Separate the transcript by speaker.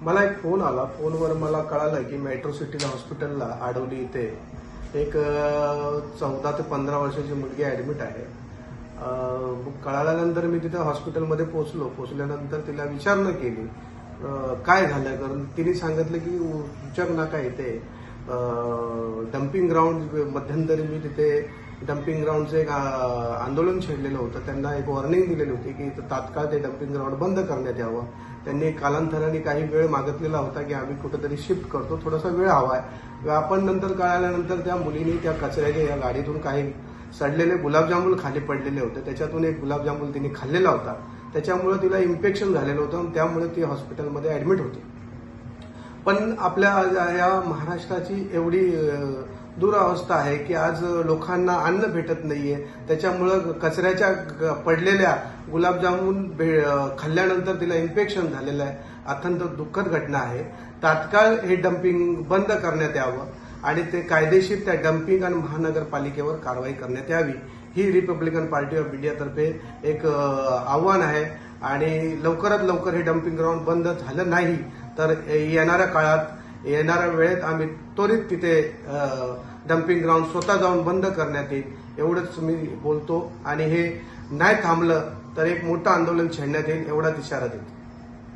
Speaker 1: मला एक फोन आला. फोनवर मला कळालं की मेट्रो सिटी हॉस्पिटलला आडवली इथे एक 14 ते 15 वर्षाची मुलगी ऍडमिट आहे. कळाल्यानंतर मी तिथे हॉस्पिटलमध्ये पोहोचल्यानंतर तिला विचारणा केली काय झालं, कारण तिने सांगितलं की उचक नाका येते डम्पिंग ग्राउंड मध्यंतरी मी तिथे डम्पिंग ग्राउंडचं एक आंदोलन छेडलेलं होतं. त्यांना एक वॉर्निंग दिलेली होती की तात्काळ ते डम्पिंग ग्राउंड बंद करण्यात यावं. त्यांनी कालांतराने काही वेळ मागितलेला होता की आम्ही कुठेतरी शिफ्ट करतो, थोडासा वेळ हवा आहे. आपण नंतर कळाल्यानंतर त्या मुलीने त्या कचऱ्याच्या या गाडीतून काही सडलेले गुलाबजामुन खाली पडलेले होते. त्याच्यातून एक गुलाबजामुन तिने खाल्लेला होता. त्याच्यामुळे तिला इन्फेक्शन झालेलं होतं आणि त्यामुळे ती हॉस्पिटलमध्ये ऍडमिट होती. पण आपल्या या महाराष्ट्राची एवढी दुरावस्था आहे की आज लोकांना अन्न भेटत नाहीये. त्याच्यामुळं कचऱ्याच्या पडलेल्या गुलाबजामुन खाल्ल्यानंतर तिला इन्फेक्शन झालेलं आहे. अत्यंत दुःखद घटना आहे. तात्काळ हे डम्पिंग बंद करण्यात यावं आणि ते कायदेशीर त्या डम्पिंग आणि महानगरपालिकेवर कारवाई करण्यात यावी ही रिपब्लिकन पार्टी ऑफ इंडियातर्फे एक आव्हान आहे. आणि लवकरात लवकर हे डम्पिंग ग्राउंड बंद झालं नाही तर येणाऱ्या काळात येणाऱ्या वेळेत आम्ही त्वरित तिथे डम्पिंग ग्राउंड स्वतः जाऊन बंद करण्यात येईल एवढंच मी बोलतो. आणि हे नाही थांबलं तर एक मोठं आंदोलन छेडण्यात येईल एवढाच इशारा देतो.